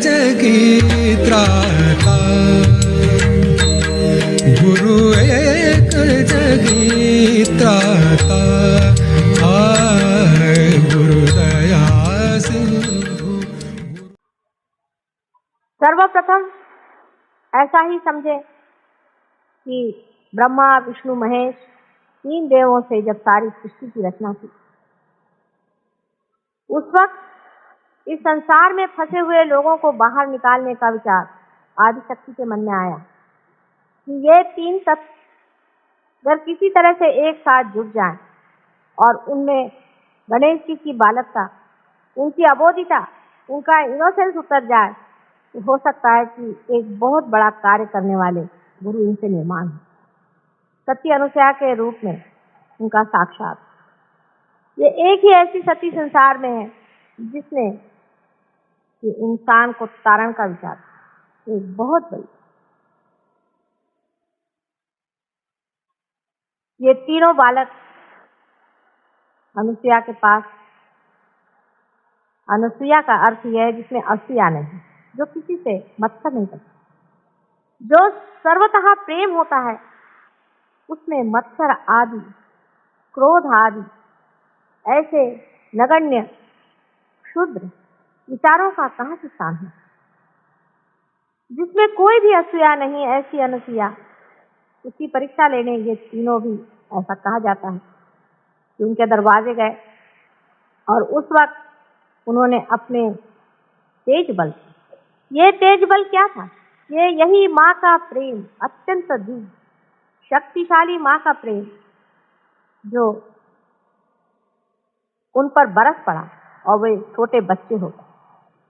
जगी त्राता, गुरु एक जगी त्राता, गुरु दया सिंधु। सर्वप्रथम ऐसा ही समझे कि ब्रह्मा विष्णु महेश तीन देवों से जब सारी सृष्टि की रचना की, उस वक्त इस संसार में फंसे हुए लोगों को बाहर निकालने का विचार आदिशक्ति के मन में आया कि ये तीन तत्व अगर किसी तरह से एक साथ जुट जाएं और उनमें गणेश जी की बालकता, उनकी अबोधिता, उनका इनोसेंस उतर जाए, तो हो सकता है कि एक बहुत बड़ा कार्य करने वाले गुरु इनसे निर्माण हो। सती अनुसया के रूप में उनका साक्षात, ये एक ही ऐसी सती संसार में है जिसने इंसान को तारण का विचार, एक बहुत बड़ी, ये तीनों बालक अनुसया के पास, अनुसया का अर्थ यह है जिसमें असूया नहीं, जो किसी से मत्सर नहीं करता, जो सर्वतः प्रेम होता है, उसमें मत्सर आदि, क्रोध आदि ऐसे नगण्य क्षुद्र विचारों का कहाँ से स्थान है। जिसमें कोई भी असूया नहीं, ऐसी अनुसया, उसकी परीक्षा लेने ये तीनों भी ऐसा कहा जाता है कि उनके दरवाजे गए और उस वक्त उन्होंने अपने तेज बल, ये तेज बल क्या था? ये यही माँ का प्रेम, अत्यंत दिव्य शक्तिशाली माँ का प्रेम जो उन पर बरस पड़ा और वे छोटे बच्चे हो गए।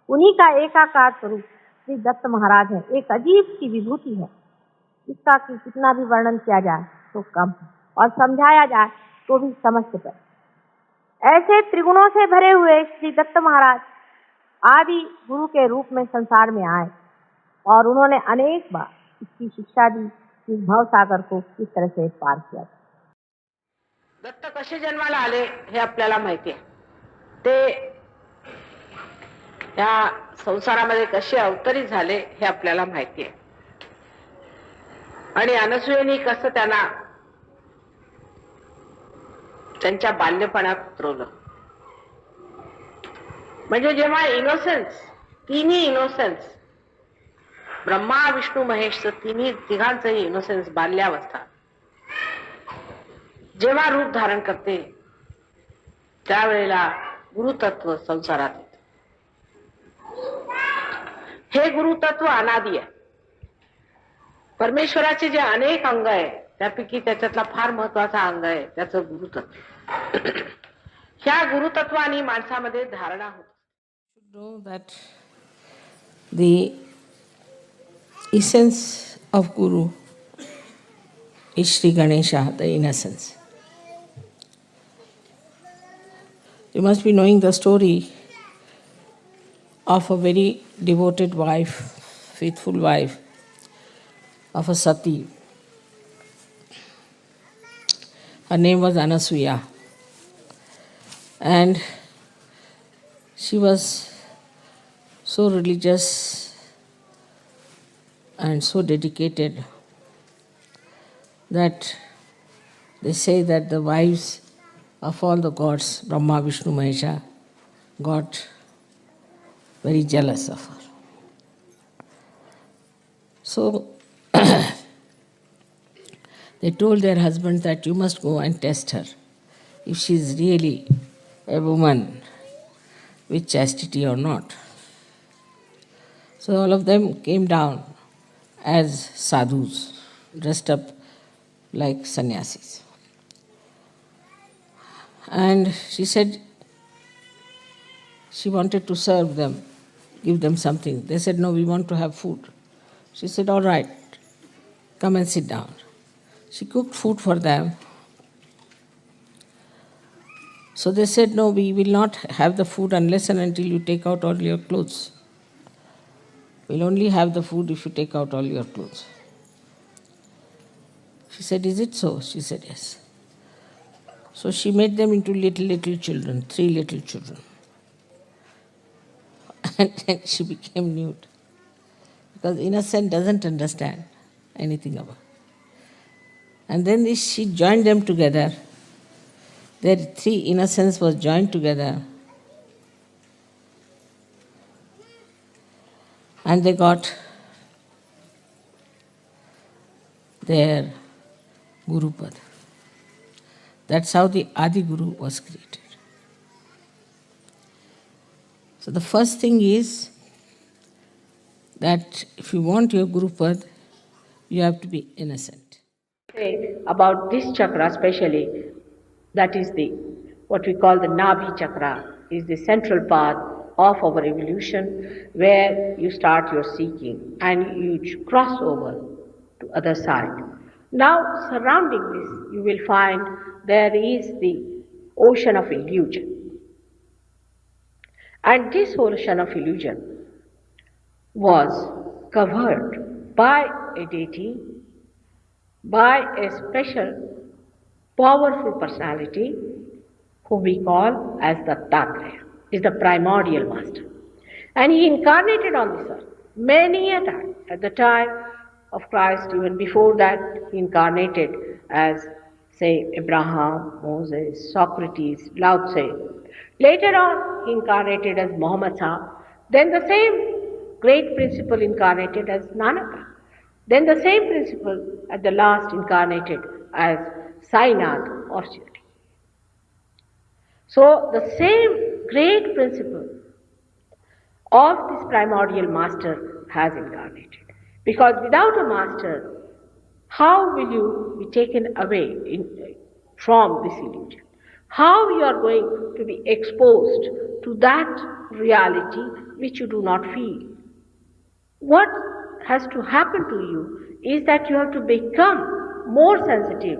उन्हीं का एकाकार स्वरूप श्री दत्त महाराज है। एक अजीब सी विभूति है, इसका कि कितना भी वर्णन किया जाए तो कम है और समझाया जाए तो भी समझ से पड़े। ऐसे त्रिगुणों से भरे हुए श्री दत्त महाराज आदि गुरु के रूप में संसार में आए और उन्होंने अनेक बार इसकी शिक्षा दी, इस भव सागर को किस तरह से पार किया। दत्त कसे जन्माला आले हे आपल्याला माहिती आहे, ते या संसारामध्ये कसे अवतरित झाले हे आपल्याला माहिती आहे, आणि अनसूयेने कसं त्यांना त्यांच्या बाल्यपणात उतरवलं. म्हणजे जेव्हा इनोसेन्स, तिन्ही इनोसेन्स, ब्रह्मा विष्णू महेश तिघांचंही इनोसेन्स बाल्यावस्था जेव्हा रूप धारण करते, त्यावेळेला गुरुतत्व संसारात येते. हे गुरुतत्व अनादी आहे. परमेश्वराचे जे अनेक अंग आहे त्यापैकी त्याच्यातला फार महत्वाचा अंग आहे त्याचं गुरुतत्व. ह्या गुरुतत्वाने माणसामध्ये धारणा होते. Know that the essence of Guru is Sri Ganesha, the innocence. You must be knowing the story of a very devoted wife, faithful wife of a sati. Her name was Anasuya, and she was so religious and so dedicated that they say that the wives of all the gods, Brahma, Vishnu, Mahesha, got very jealous of her. So they told their husbands that you must go and test her if she is really a woman with chastity or not. So all of them came down as sadhus, dressed up like sannyasis. And she said she wanted to serve them, give them something. They said, no, we want to have food. She said, all right, come and sit down. She cooked food for them. So they said, no, we will not have the food unless and until you take out all your clothes. We'll only have the food if you take out all your clothes. She said, is it so? She said, yes. So she made them into little children, 3 little children. And then she became nude. Because innocent doesn't understand anything about. And then she joined them together. Their three innocence was joined together. And they got their Gurupad. That's how the Adiguru was created. So the first thing is that if you want your Gurupad, you have to be innocent. Say about this chakra especially, that is the what we call the Nabhi chakra, is the central path of our evolution, where you start your seeking and you cross over to other side. Now surrounding this, you will find there is the ocean of illusion. And this ocean of illusion was covered by a deity, by a special powerful personality whom we call as Dattatreya, is the primordial master. And he incarnated on this earth many a time. At the time of Christ, even before that, he incarnated as, say, Abraham, Moses, Socrates, Lao Tse. Later on, he incarnated as Muhammad Sahib. Then the same great principle incarnated as Nanak. Then the same principle at the last incarnated as Sainath or Shri. So the same great principle of this primordial master has incarnated. Because without a master, how will you be taken away from this illusion? How you are going to be exposed to that reality which you do not feel? What has to happen to you is that you have to become more sensitive,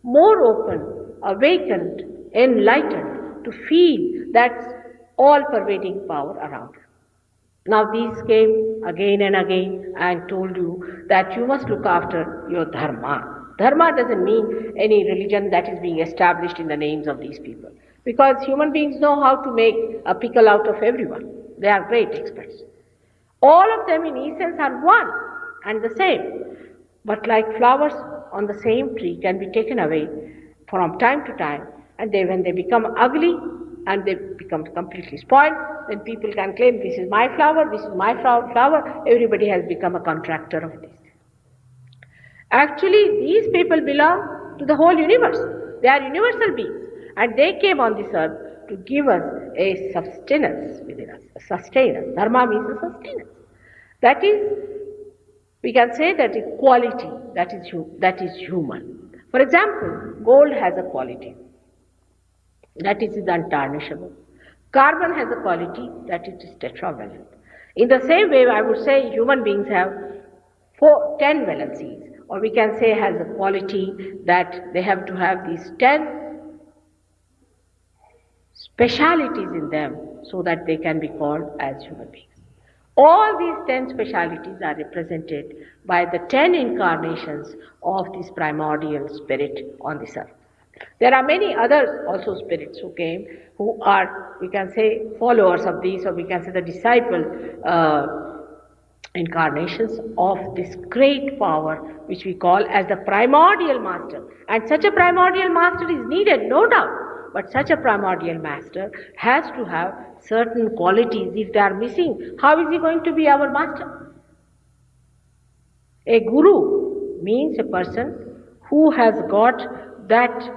more open, awakened, enlightened to feel that all-pervading power around you. Now these came again and again and told you that you must look after your dharma. Dharma doesn't mean any religion that is being established in the names of these people. Because human beings know how to make a pickle out of everyone. They are great experts. All of them in essence are one and the same. But like flowers on the same tree can be taken away from time to time, and when they become ugly and they become completely spoiled, then people can claim this is my flower, this is my flower. Everybody has become a contractor of this. Actually, these people belong to the whole universe. They are universal beings, and they came on this earth to give us a sustenance within us, a sustenance. Dharma means a sustenance. That is, we can say that a quality that is human. For example, gold has a quality that is untarnishable. Carbon has a quality that it is tetravalent. In the same way, I would say human beings have 10 valencies, or we can say has a quality that they have to have these 10 specialities in them so that they can be called as human beings. All these 10 specialities are represented by the 10 incarnations of this primordial spirit on this earth. There are many others also spirits who came, who are, we can say, followers of these, or we can say the disciple incarnations of this great power which we call as the primordial master. And such a primordial master is needed, no doubt. But such a primordial master has to have certain qualities. If they are missing, how is he going to be our master? A guru means a person who has got that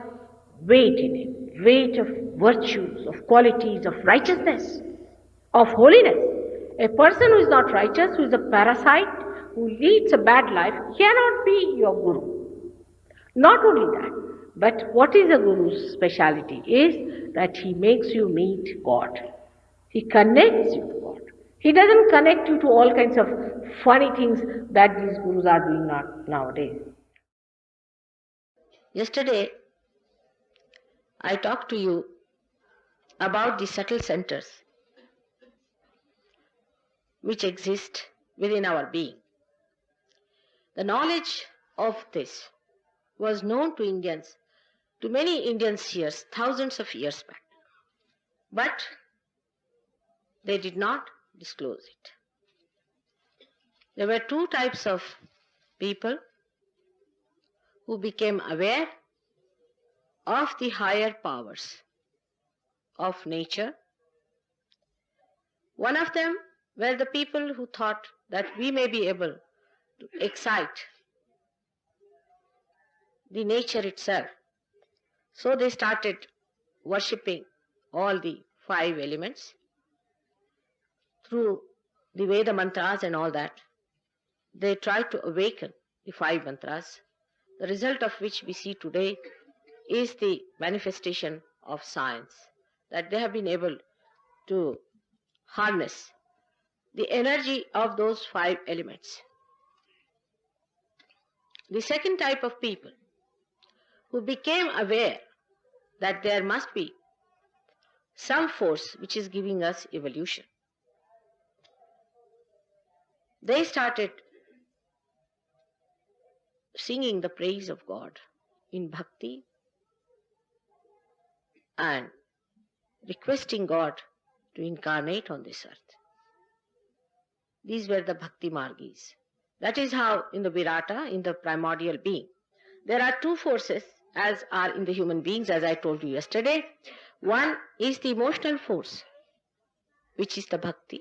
weight in him, weight of virtues, of qualities, of righteousness, of holiness. A person who is not righteous, who is a parasite, who leads a bad life, cannot be your guru. Not only that, but what is a guru's speciality is that he makes you meet God. He connects you to God. He doesn't connect you to all kinds of funny things that these gurus are doing nowadays. Yesterday, I talked to you about the subtle centers which exist within our being. The knowledge of this was known to Indians, to many Indian seers, thousands of years back. But they did not disclose it. There were two types of people who became aware of the higher powers of nature. One of them were the people who thought that we may be able to excite the nature itself. So they started worshipping all the 5 elements through the Veda mantras and all that. They tried to awaken the 5 mantras, the result of which we see today is the manifestation of science, that they have been able to harness the energy of those 5 elements. The second type of people who became aware that there must be some force which is giving us evolution, they started singing the praise of God in bhakti and requesting God to incarnate on this earth. These were the bhakti margis. That is how in the Virata, in the primordial being, there are 2 forces as are in the human beings, as I told you yesterday. One is the emotional force, which is the bhakti,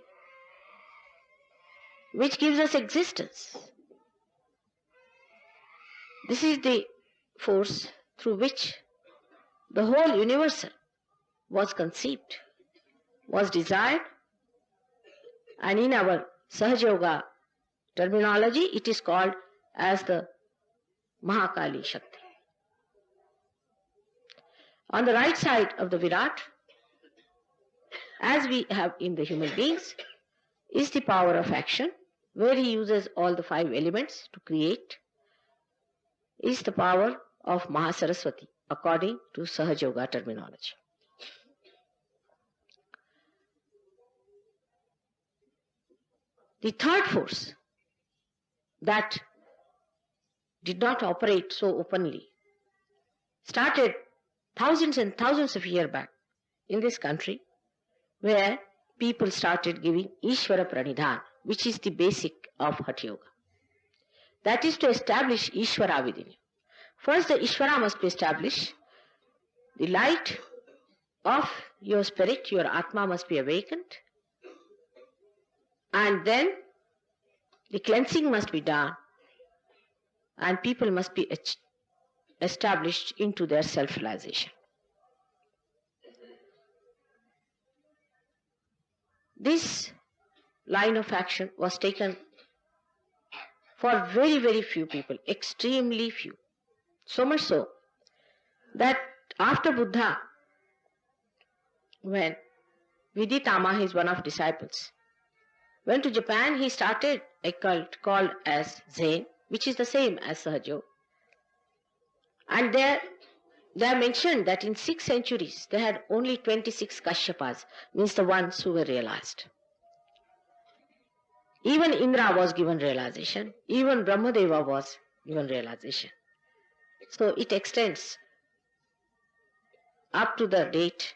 which gives us existence. This is the force through which the whole universal was conceived, was desired, and in our Sahaja Yoga terminology, it is called as the Mahakali Shakti. On the right side of the Virat, as we have in the human beings, is the power of action, where he uses all the 5 elements to create, is the power of Mahasaraswati, according to Sahaja Yoga terminology. The third force that did not operate so openly started thousands and thousands of years back in this country, where people started giving Ishvara Pranidhan, which is the basic of Hatha Yoga. That is to establish Ishvara within you. First the Ishvara must be established, the light of your spirit, your Atma must be awakened, and then the cleansing must be done, and people must be established into their self-realization. This line of action was taken for very, very few people, extremely few. So much so that after Buddha, when Viditama, his one of disciples, went to Japan, he started a cult called as Zen, which is the same as Sahaja Yoga. And they are mentioned that in 6 centuries they had only 26 Kashyapas, means the ones who were realized. Even Indra was given realization, even Brahmadeva was given realization. So it extends up to the date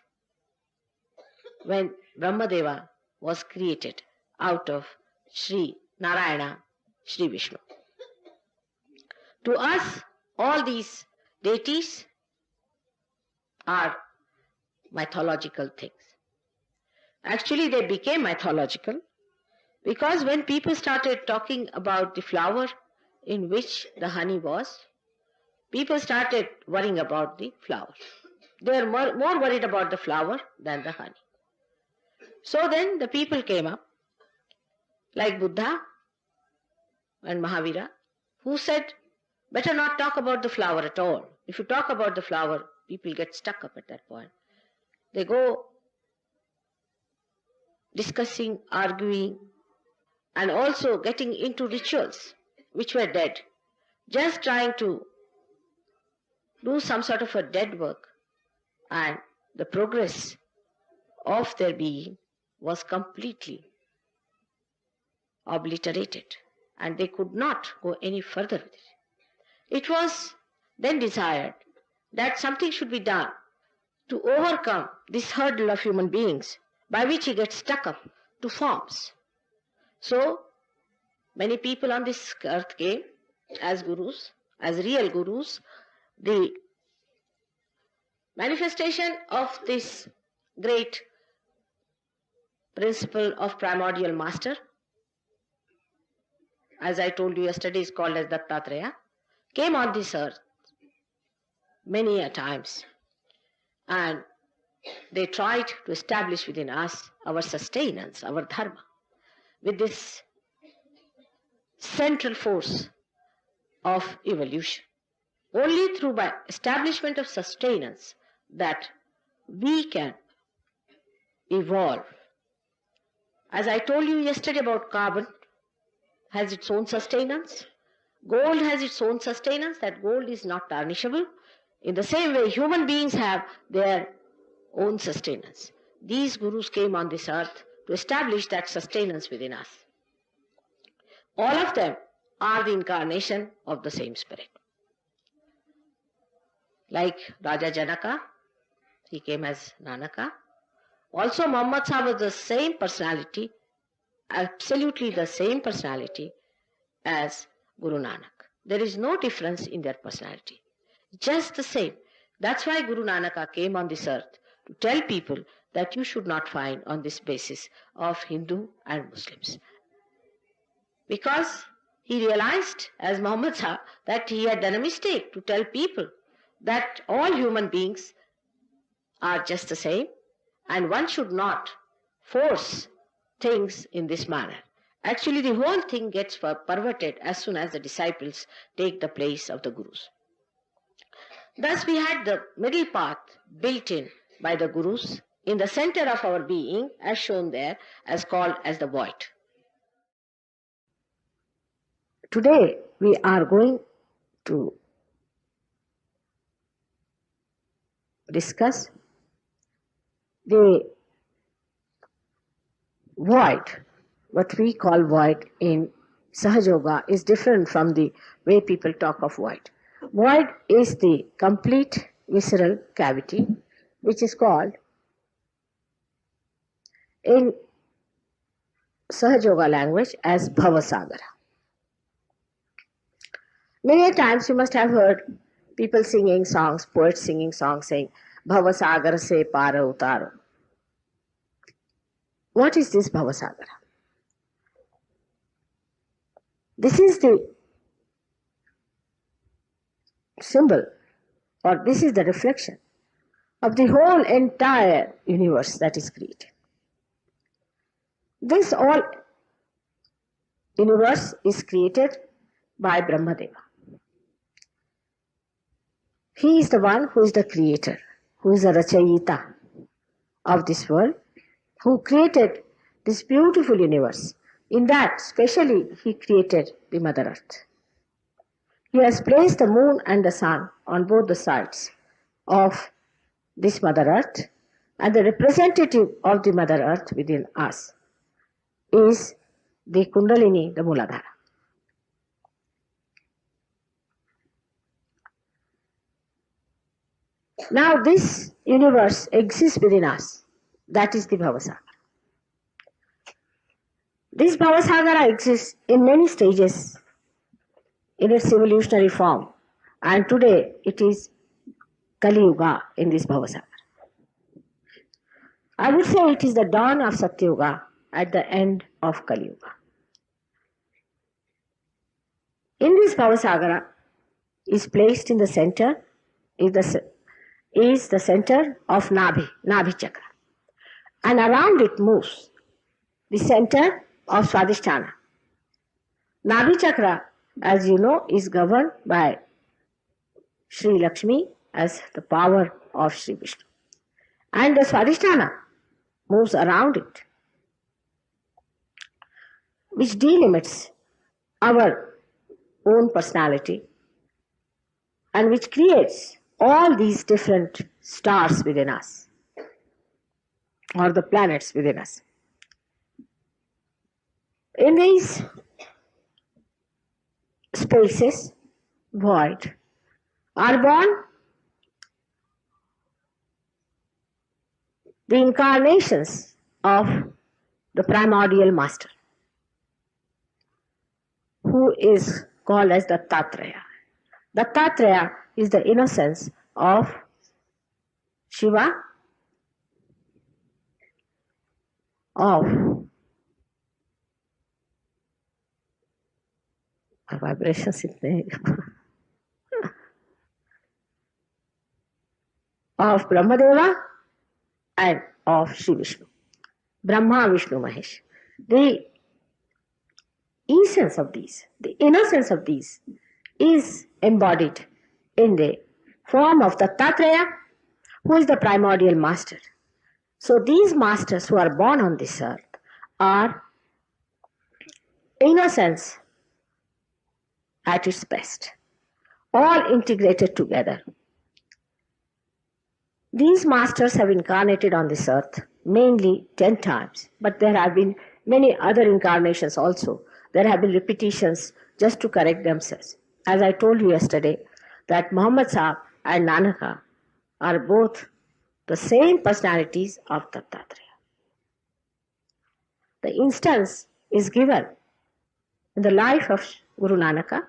when Brahmadeva was created out of Shri Narayana, Shri Vishnu. To us, all these deities are mythological things. Actually, they became mythological because when people started talking about the flower in which the honey was, people started worrying about the flower. They were more worried about the flower than the honey. So then the people came up, like Buddha and Mahavira, who said, better not talk about the flower at all. If you talk about the flower, people get stuck up at that point. They go discussing, arguing, and also getting into rituals which were dead, just trying to do some sort of a dead work, and the progress of their being was completely obliterated, and they could not go any further with it. It was then desired that something should be done to overcome this hurdle of human beings by which he gets stuck up to forms. So, many people on this earth came as gurus, as real gurus. The manifestation of this great principle of primordial master, as I told you yesterday, is called as Dattatreya, came on this earth many a times, and they tried to establish within us our sustenance, our dharma, with this central force of evolution. Only through by establishment of sustenance that we can evolve. As I told you yesterday about carbon, has its own sustenance. Gold has its own sustenance, that gold is not tarnishable. In the same way, human beings have their own sustenance. These gurus came on this earth to establish that sustenance within us. All of them are the incarnation of the same spirit. Like Raja Janaka, he came as Nanaka. Also Muhammad Sahib was the same personality, absolutely the same personality as Guru Nanak. There is no difference in their personality. Just the same. That's why Guru Nanaka came on this earth to tell people that you should not find on this basis of Hindu and Muslims. Because he realized, as Muhammad Sahib, that he had done a mistake to tell people that all human beings are just the same, and one should not force things in this manner. Actually, the whole thing gets perverted as soon as the disciples take the place of the gurus. Thus, we had the middle path built in by the gurus in the center of our being, as shown there, as called as the void. Today, we are going to discuss the void. What we call void in Sahaja Yoga is different from the way people talk of void. Void is the complete visceral cavity, which is called in Sahaja Yoga language as Bhavasagara. Many times you must have heard people singing songs, poets singing songs saying, Bhavasagara se para utaro. What is this Bhavasagara? This is the symbol, or this is the reflection of the whole entire universe that is created. This all universe is created by Brahmadeva. He is the one who is the creator, who is the Rachayita of this world, who created this beautiful universe. In that, specially, he created the Mother Earth. He has placed the moon and the sun on both the sides of this Mother Earth, and the representative of the Mother Earth within us is the Kundalini, the Muladhara. Now this universe exists within us. That is the Bhavasagara. This Bhavasagara exists in many stages in its evolutionary form, and today it is Kali Yuga in this Bhavasagara. I would say it is the dawn of Satya Yuga at the end of Kali Yuga. In this Bhavasagara is placed in the center is the center of Nabhi Chakra, and around it moves the center of Swadhisthana. Nabhi Chakra, as you know, is governed by Shri Lakshmi as the power of Shri Vishnu, and the Swadhisthana moves around it, which delimits our own personality and which creates all these different stars within us, or the planets within us. In these spaces, void, are born the incarnations of the primordial master, who is called as Dattatreya. Dattatreya is the innocence of Shiva, of vibrations of Brahmadeva and of Shri Vishnu. Brahma, Vishnu, Mahesh. The essence of these, the innocence of these is embodied in the form of Dattatreya, who is the primordial master. So these masters who are born on this earth are innocence at its best, all integrated together. These masters have incarnated on this earth mainly 10 times, but there have been many other incarnations also. There have been repetitions just to correct themselves. As I told you yesterday, that Muhammad Sahib and Nanaka are both the same personalities of Dattatreya. The instance is given in the life of Guru Nanaka.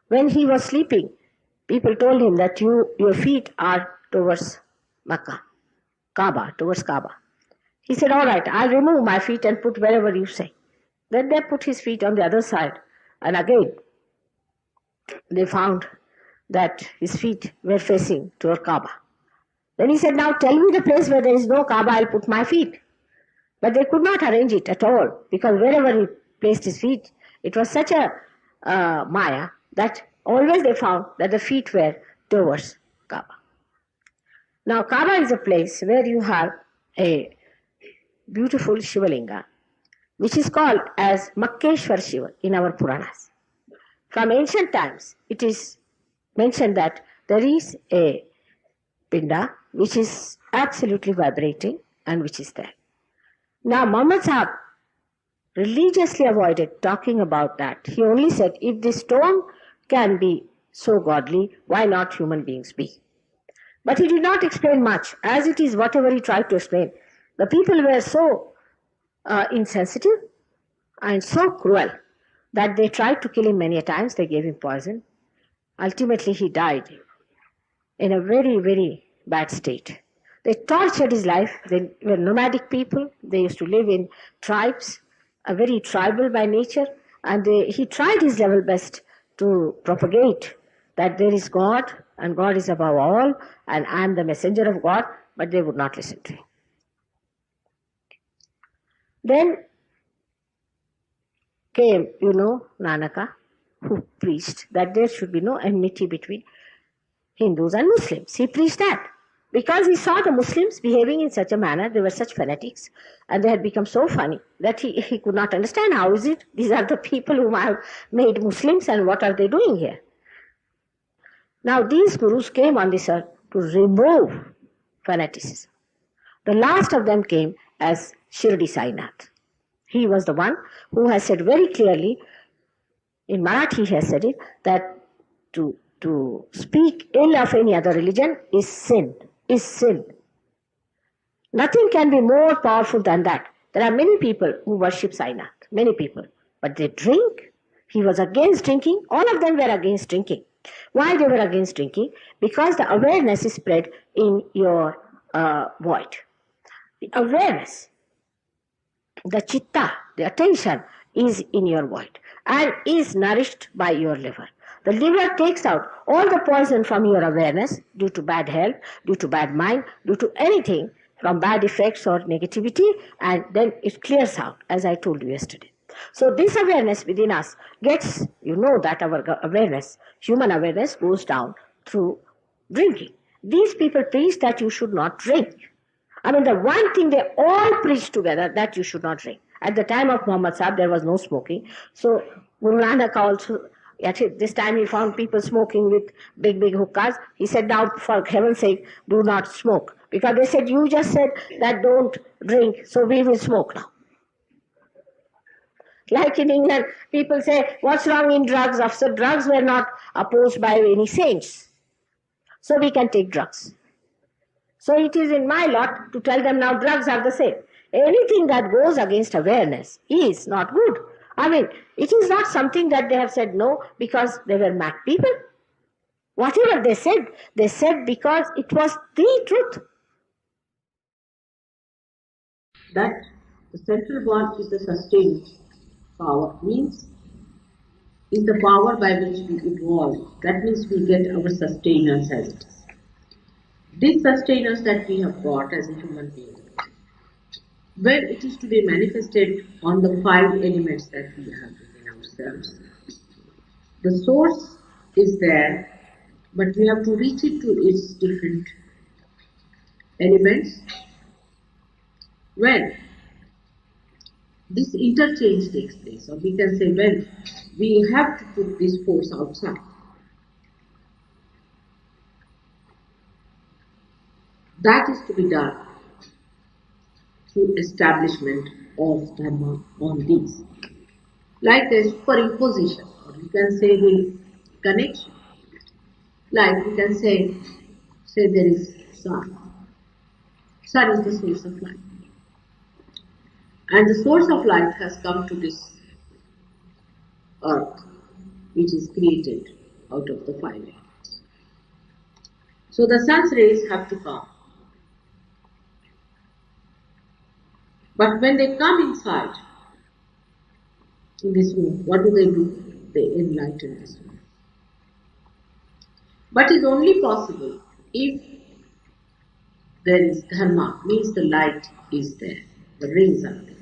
When he was sleeping, people told him that your feet are towards Makkah, Kaaba, towards Kaaba. He said, all right, I'll remove my feet and put wherever you say. Then they put his feet on the other side, and again they found that his feet were facing toward Kaaba. Then he said, now tell me the place where there is no Kaaba, I'll put my feet. But they could not arrange it at all, because wherever he placed his feet, it was such a maya that always they found that the feet were towards Kaaba. Now Kaaba is a place where you have a beautiful Shivalinga, which is called as Makkeshwar Shiva in our Puranas. From ancient times, it is mentioned that there is a Pinda which is absolutely vibrating and which is there. Now Muhammad Sahib religiously avoided talking about that. He only said, if this stone can be so godly, why not human beings be? But he did not explain much. As it is, whatever he tried to explain, the people were so insensitive and so cruel that they tried to kill him many a times. They gave him poison. Ultimately, he died in a very, very bad state. They tortured his life. They were nomadic people. They used to live in tribes, very tribal by nature, and he tried his level best to propagate that there is God and God is above all and I am the messenger of God, but they would not listen to him. Then came, Nanaka, who preached that there should be no enmity between Hindus and Muslims. He preached that because he saw the Muslims behaving in such a manner. They were such fanatics and they had become so funny that he could not understand how is it. These are the people whom I have made Muslims and what are they doing here? Now these gurus came on this earth to remove fanaticism. The last of them came as Shirdi Sainath. He was the one who has said very clearly, in Marathi he has said it, that to speak ill of any other religion is sin. Nothing can be more powerful than that. There are many people who worship Sainath, many people, but they drink. He was against drinking. All of them were against drinking. Why they were against drinking? Because the awareness is spread in your void. The awareness, the chitta, the attention is in your void and is nourished by your liver. The liver takes out all the poison from your awareness due to bad health, due to bad mind, due to anything from bad effects or negativity, and then it clears out, as I told you yesterday. So this awareness within us gets, that our awareness, human awareness, goes down through drinking. These people preach that you should not drink. I mean, the one thing they all preach together, that you should not drink. At the time of Muhammad Sahib, there was no smoking. So Guru Nanak also, at this time he found people smoking with big hookahs. He said, now for heaven's sake, do not smoke. Because they said, you just said that don't drink, so we will smoke now. Like in England, people say, what's wrong in drugs? So drugs were not opposed by any saints. So we can take drugs. So it is in my lot to tell them now drugs are the same. Anything that goes against awareness is not good. I mean, it is not something that they have said no because they were mad people. Whatever they said because it was the truth. That the central one is the sustained power, means is the power by which we evolve. That means we get our sustenance as it is. This sustenance that we have got as a human being, when it is to be manifested on the five elements that we have within ourselves, the source is there, but we have to reach it to its different elements. When this interchange takes place, or we can say when we have to put this force outside, that is to be done through establishment of dharma on these. Like the superimposition, or we can say the connection. Like we can say there is sun. Sun is the source of light. And the source of light has come to this earth, which is created out of the five elements. So the sun's rays have to come. But when they come inside, in this room, what do? They enlighten this room. But it's only possible if there is dharma, means the light is there, the rays are there.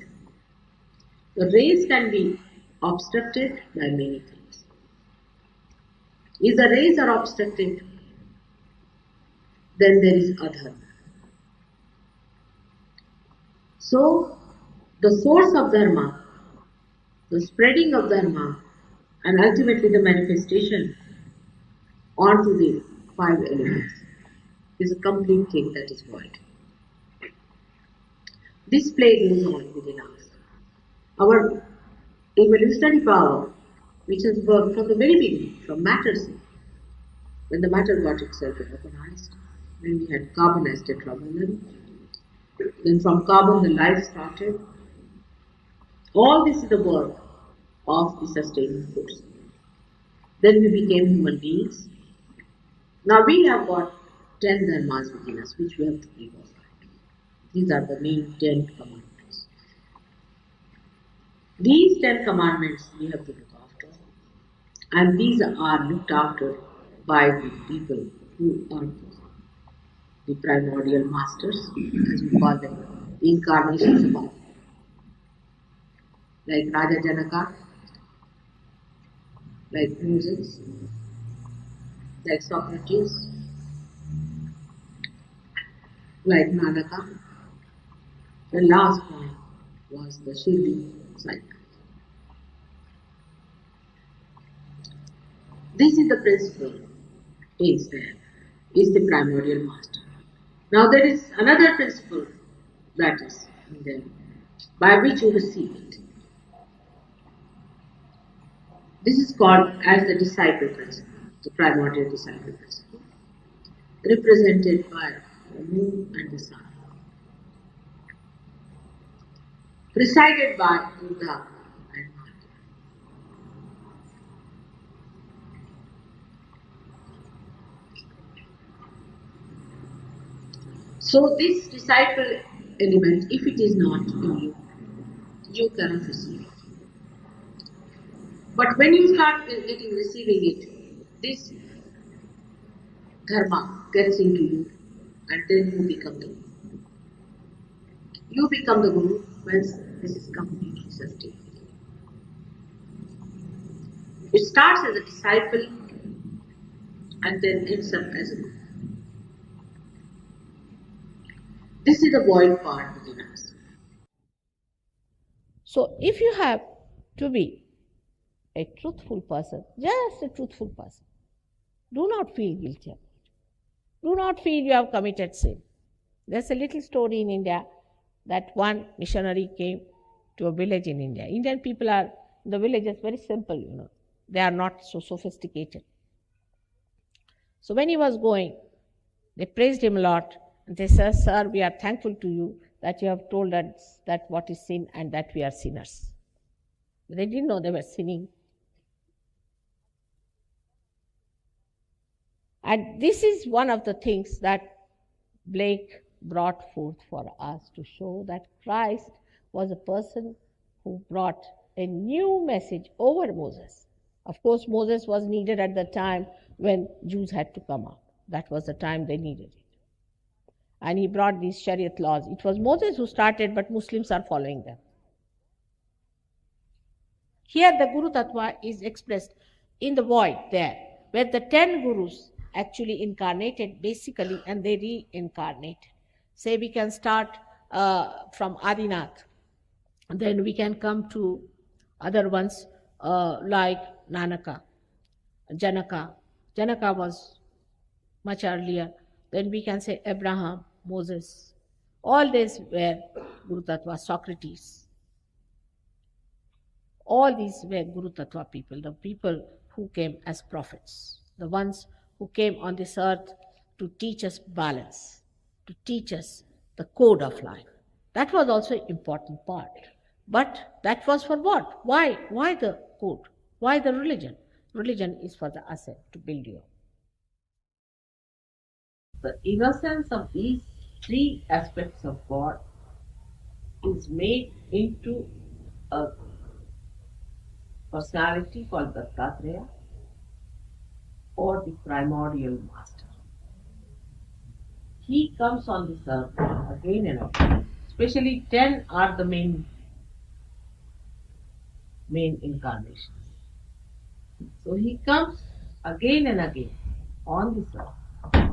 The rays can be obstructed by many things. If the rays are obstructed, then there is adharma. So, the source of dharma, the spreading of dharma, and ultimately the manifestation onto the five elements is a complete thing that is void. This play goes on within us. Our evolutionary power, which has worked from the very beginning, from matter, when the matter got itself organized, when we had carbonized tetravalent, then from carbon the life started. All this is the work of the sustaining force. Then we became human beings. Now we have got 10 dharmas within us, which we have to live on. These are the main 10 commandments. These 10 commandments we have to look after, and these are looked after by the people who are the primordial masters, as we call them, the incarnations of all. Like Raja Janaka, like Moses, like Socrates, like Nanaka. The last one was the Shirdi cycle. This is the principle, is there, is the primordial master. Now there is another principle that is in there, by which you receive it. This is called as the disciple principle, the primordial disciple principle, represented by the moon and the sun, presided by Buddha and Maya. So this disciple element, if it is not in you, you cannot receive it. But when you start receiving it, this dharma gets into you, and then you become the guru. You become the guru when this is completely sustained. It starts as a disciple and then ends up as a guru. This is the void part within us. So, if you have to be a truthful person, just a truthful person, do not feel guilty about it. Do not feel you have committed sin. There's a little story in India that one missionary came to a village in India. Indian people are, the villages, very simple, They are not so sophisticated. So when he was going, they praised him a lot. And they said, "Sir, we are thankful to you that you have told us that what is sin and that we are sinners. They didn't know they were sinning. And this is one of the things that Blake brought forth for us to show that Christ was a person who brought a new message over Moses. Of course, Moses was needed at the time when Jews had to come out. That was the time they needed it. And he brought these Shariat laws. It was Moses who started, but Muslims are following them. Here the Guru Tattva is expressed in the void there, where the 10 Gurus actually incarnated basically, and they reincarnated. Say we can start from Adinath, then we can come to other ones like Nanaka, Janaka. Janaka was much earlier. Then we can say Abraham, Moses. All these were Guru Tattva, Socrates. All these were Guru Tattva people, the people who came as prophets, the ones who came on this earth to teach us balance, to teach us the code of life. That was also an important part. But that was for what? Why? Why the code? Why the religion? Religion is for the ascent, to build you up. The innocence of these three aspects of God is made into a personality called Dattatreya, or the primordial master. He comes on this earth again and again. Especially 10 are the main incarnations. So he comes again and again on this earth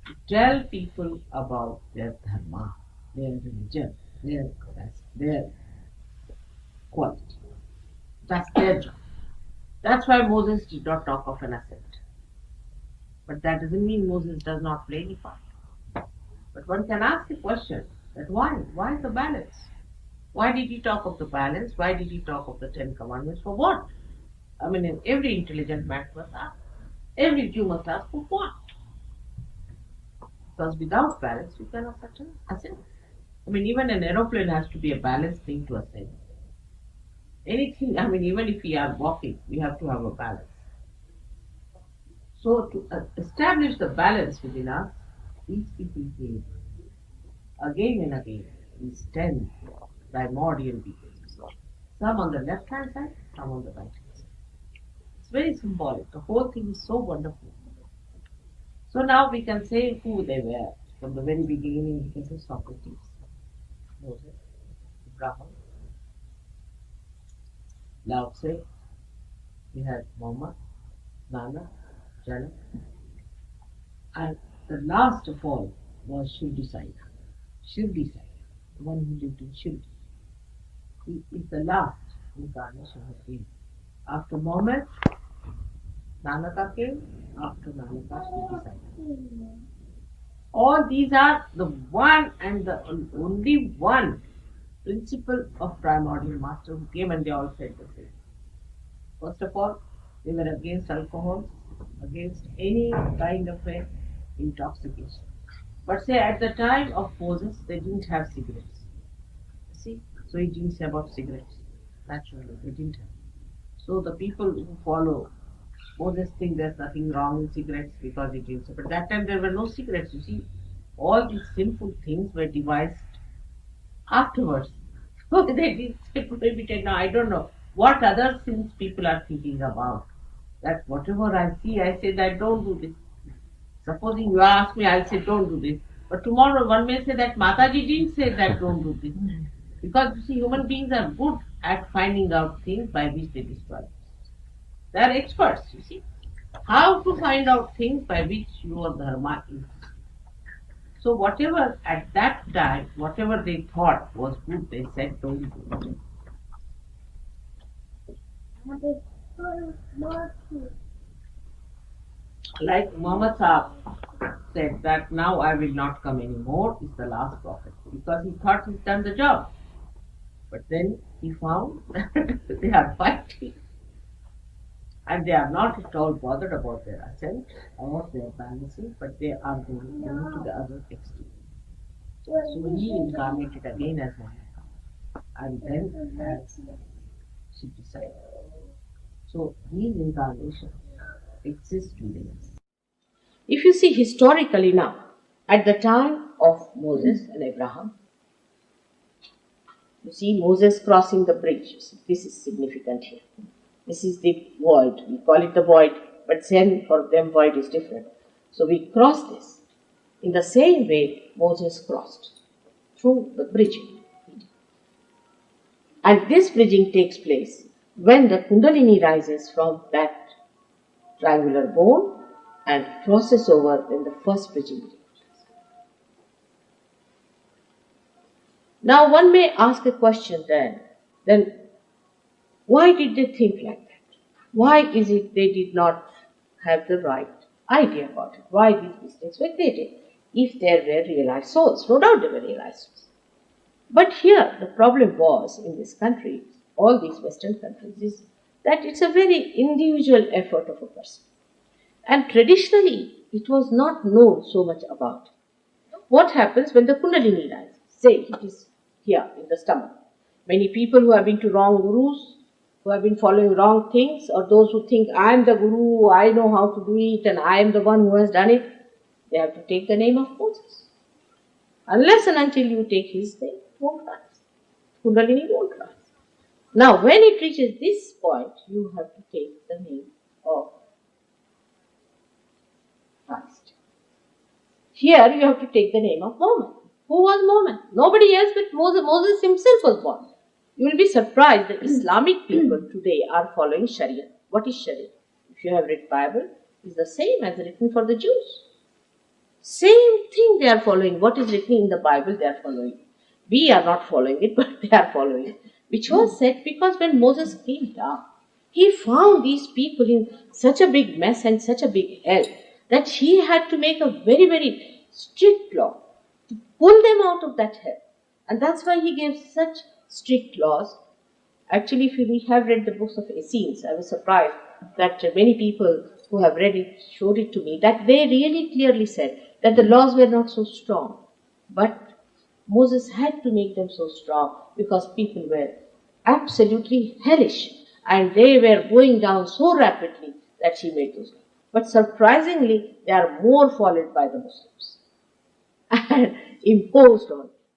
to tell people about their dharma, their religion, their quality. That's their job. That's why Moses did not talk of an ascent. But that doesn't mean Moses does not play any part. But one can ask the question that why? Why the balance? Why did he talk of the balance? Why did he talk of the 10 commandments? For what? I mean, every intelligent man must ask. Every Jew must ask for what? Because without balance, you cannot ascend. I mean, even an aeroplane has to be a balanced thing to ascend. Anything, I mean, even if we are walking, we have to have a balance. So to establish the balance within us, these people came again and again, these 10 primordial beings. Some on the left hand side, some on the right hand side. It's very symbolic. The whole thing is so wonderful. So now we can say who they were. From the very beginning, we can say Socrates, Moses, Abraham, Lao Tse, we had Muhammad, Nana, Janak, and the last of all was Shirdi Sai, the one who lived in Shirdi. He is the last incarnation who came. After Muhammad, Nanaka came, after Nanaka, Shirdi Sai. All these are the one and the only one principle of primordial master who came, and they all said the same. First of all, they were against alcohol, against any kind of intoxication. But say at the time of Moses, they didn't have cigarettes. See, so he didn't say about cigarettes. Naturally, they didn't have. So the people who follow Moses think there's nothing wrong with cigarettes because he didn't say. But that time there were no cigarettes. You see, all these sinful things were devised afterwards. So they didn't say prohibited. Now I don't know what other sins people are thinking about. That whatever I see, I say that don't do this. Supposing you ask me, I'll say don't do this. But tomorrow one may say that Mataji didn't say that don't do this. Because you see, human beings are good at finding out things by which they destroy. They are experts, you see. How to find out things by which your dharma is. So whatever at that time, whatever they thought was good, they said don't do it. Like Muhammad Sahib said that now I will not come anymore is the last prophet because he thought he's done the job. But then he found that they are fighting and they are not at all bothered about their ascent or their balancing, but they are going to the other extreme. So he incarnated again as Mahika and then as Shri Sai. So these incarnations exist within us. If you see historically now, at the time of Moses and Abraham, you see Moses crossing the bridge. You see, this is significant here. This is the void. We call it the void, but then for them void is different. So we cross this in the same way Moses crossed through the bridging. And this bridging takes place when the Kundalini rises from that triangular bone and crosses over when the first bridging begins. Now one may ask a question then why did they think like that? Why is it they did not have the right idea about it? Why these mistakes were created? If there were realized souls, no doubt they were realized souls. But here the problem was in this country, all these Western countries, is that it's a very individual effort of a person. And traditionally it was not known so much about. What happens when the Kundalini rises? Say it is here in the stomach. Many people who have been to wrong gurus, who have been following wrong things, or those who think I am the guru, I know how to do it, and I am the one who has done it, they have to take the name of Moses. Unless and until you take his name, it won't rise. Kundalini won't rise. Now, when it reaches this point, you have to take the name of Christ. Here you have to take the name of Mohammed. Who was Mohammed? Nobody else but Moses. Moses himself was born. You will be surprised that Islamic people today are following Sharia. What is Sharia? If you have read Bible, it is the same as written for the Jews. Same thing they are following. What is written in the Bible, they are following. We are not following it, but they are following it. Which was said because when Moses came down, he found these people in such a big mess and such a big hell that he had to make a very, very strict law to pull them out of that hell. And that's why he gave such strict laws. Actually, if we have read the books of Essenes, I was surprised that many people who have read it showed it to me that they really clearly said that the laws were not so strong. But Moses had to make them so strong because people were absolutely hellish and they were going down so rapidly that he made those laws. But surprisingly, they are more followed by the Muslims and imposed on.